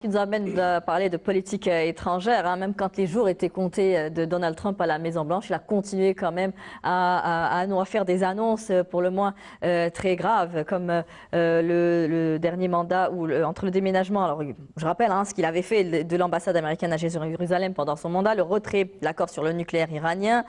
Qui nous amène à parler de politique étrangère, hein. Même quand les jours étaient comptés de Donald Trump à la Maison-Blanche, il a continué quand même à faire des annonces pour le moins très graves, comme le dernier mandat ou entre le déménagement. Alors, je rappelle ce qu'il avait fait de l'ambassade américaine à Jérusalem pendant son mandat, le retrait de l'accord sur le nucléaire iranien,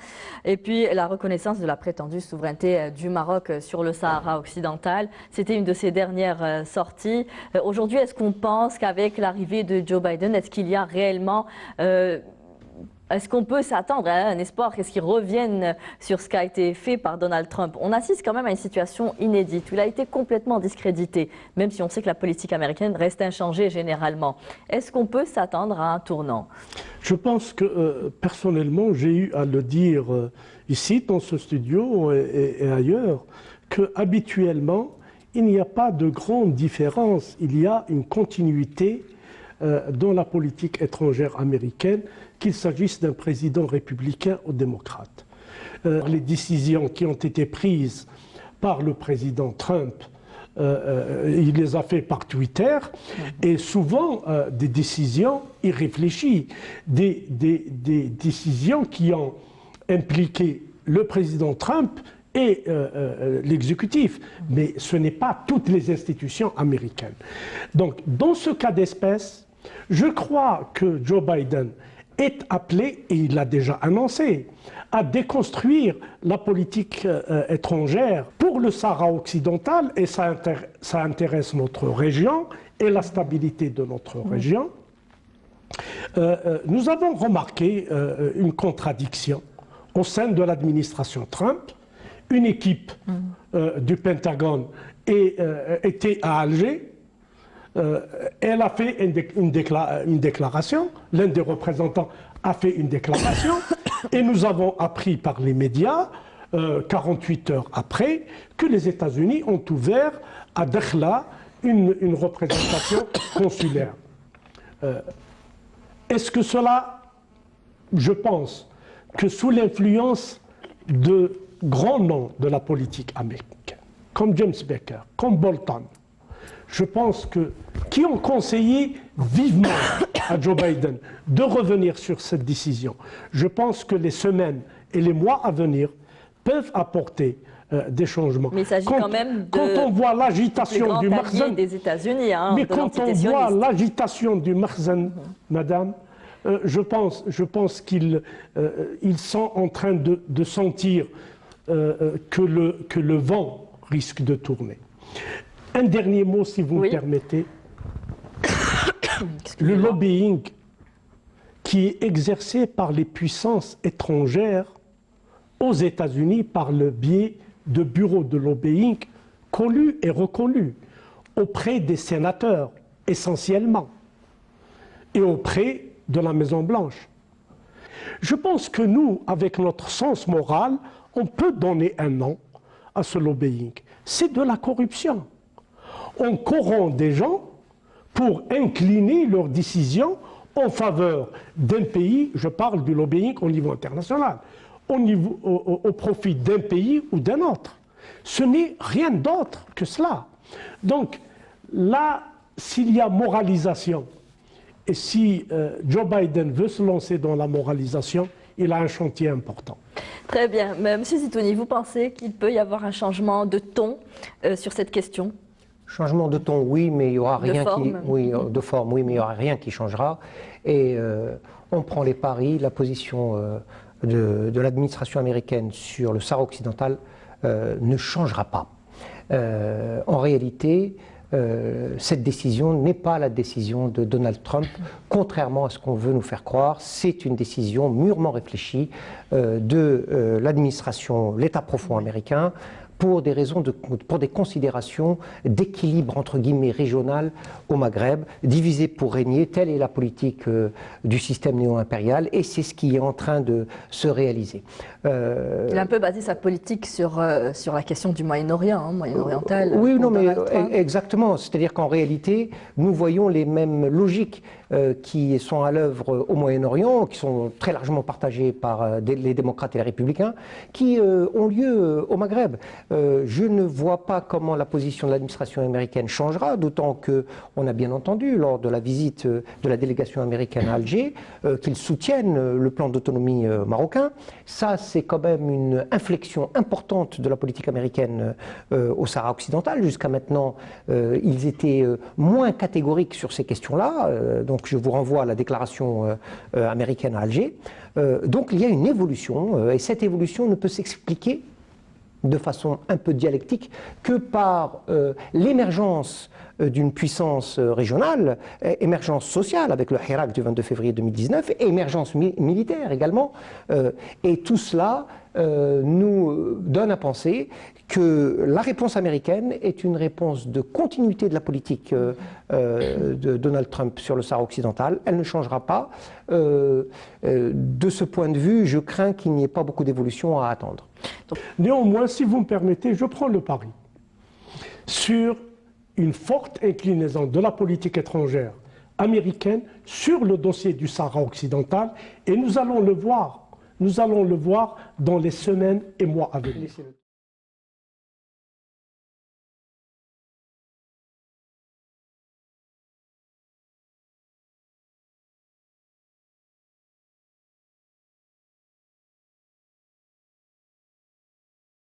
et puis la reconnaissance de la prétendue souveraineté du Maroc sur le Sahara occidental. C'était une de ses dernières sorties. Aujourd'hui, est-ce qu'on pense qu'avec l'arrivée de Joe Biden, est-ce qu'il y a réellement, est-ce qu'on peut s'attendre à un espoir, est-ce qu'il revienne sur ce qui a été fait par Donald Trump? On assiste quand même à une situation inédite où il a été complètement discrédité, même si on sait que la politique américaine reste inchangée généralement. Est-ce qu'on peut s'attendre à un tournant? Je pense que personnellement, j'ai eu à le dire ici, dans ce studio et ailleurs, que habituellement, il n'y a pas de grande différence, il y a une continuité dans la politique étrangère américaine, qu'il s'agisse d'un président républicain ou démocrate. Les décisions qui ont été prises par le président Trump, il les a fait par Twitter, et souvent des décisions irréfléchies, des décisions qui ont impliqué le président Trump et l'exécutif, mais ce n'est pas toutes les institutions américaines. Donc, dans ce cas d'espèce, je crois que Joe Biden est appelé, et il l'a déjà annoncé, à déconstruire la politique étrangère pour le Sahara occidental, et ça intéresse notre région et la stabilité de notre région. Nous avons remarqué une contradiction au sein de l'administration Trump. Une équipe du Pentagone était à Alger. Elle a fait une déclaration, l'un des représentants a fait une déclaration, et nous avons appris par les médias, 48 heures après, que les États-Unis ont ouvert à Dakhla une représentation consulaire. Est-ce que cela, je pense que sous l'influence de grands noms de la politique américaine, comme James Baker, comme Bolton, je pense que qui ont conseillé vivement à Joe Biden de revenir sur cette décision. Je pense que les semaines et les mois à venir peuvent apporter des changements. Mais il s'agit quand même de quand on voit l'agitation du Makhzen des États-Unis, mais quand on voit l'agitation du Makhzen, madame, je pense qu'ils sont en train de sentir que le vent risque de tourner. Un dernier mot, si vous me permettez. Le lobbying qui est exercé par les puissances étrangères aux États-Unis par le biais de bureaux de lobbying connus et reconnus auprès des sénateurs, essentiellement, et auprès de la Maison-Blanche. Je pense que nous, avec notre sens moral, on peut donner un nom à ce lobbying. C'est de la corruption. On corrompt des gens pour incliner leurs décisions en faveur d'un pays, je parle du lobbying au niveau international, au profit d'un pays ou d'un autre. Ce n'est rien d'autre que cela. Donc là, s'il y a moralisation, et si Joe Biden veut se lancer dans la moralisation, il a un chantier important. Très bien. Mais M. Zitouni, vous pensez qu'il peut y avoir un changement de ton sur cette question? Changement de ton, oui, mais il y aura rien qui... Oui, de forme, oui, mais il n'y aura rien qui changera. Et on prend les paris, la position de l'administration américaine sur le Sahara occidental ne changera pas. En réalité, cette décision n'est pas la décision de Donald Trump, contrairement à ce qu'on veut nous faire croire. C'est une décision mûrement réfléchie de l'administration, l'État profond américain, pour des raisons pour des considérations d'équilibre entre guillemets régional au Maghreb, divisé pour régner, telle est la politique du système néo-impérial, et c'est ce qui est en train de se réaliser. Il a un peu basé sa politique sur la question du Moyen-Orient, hein, moyen-oriental. Oui, non, mais Donald Trump. exactement. C'est-à-dire qu'en réalité, nous voyons les mêmes logiques qui sont à l'œuvre au Moyen-Orient, qui sont très largement partagées par les démocrates et les républicains, qui ont lieu au Maghreb. Je ne vois pas comment la position de l'administration américaine changera, d'autant qu'on a bien entendu, lors de la visite de la délégation américaine à Alger, qu'ils soutiennent le plan d'autonomie marocain. Ça, c'est quand même une inflexion importante de la politique américaine au Sahara occidental. Jusqu'à maintenant, ils étaient moins catégoriques sur ces questions-là. Donc je vous renvoie à la déclaration américaine à Alger. Donc il y a une évolution, et cette évolution ne peut s'expliquer de façon un peu dialectique que par l'émergence d'une puissance régionale, émergence sociale avec le Hirak du 22 février 2019, et émergence militaire également. Et tout cela nous donne à penser que la réponse américaine est une réponse de continuité de la politique de Donald Trump sur le Sahara occidental. Elle ne changera pas. De ce point de vue, je crains qu'il n'y ait pas beaucoup d'évolution à attendre. Néanmoins, si vous me permettez, je prends le pari sur une forte inclinaison de la politique étrangère américaine sur le dossier du Sahara occidental, et nous allons le voir dans les semaines et mois à venir.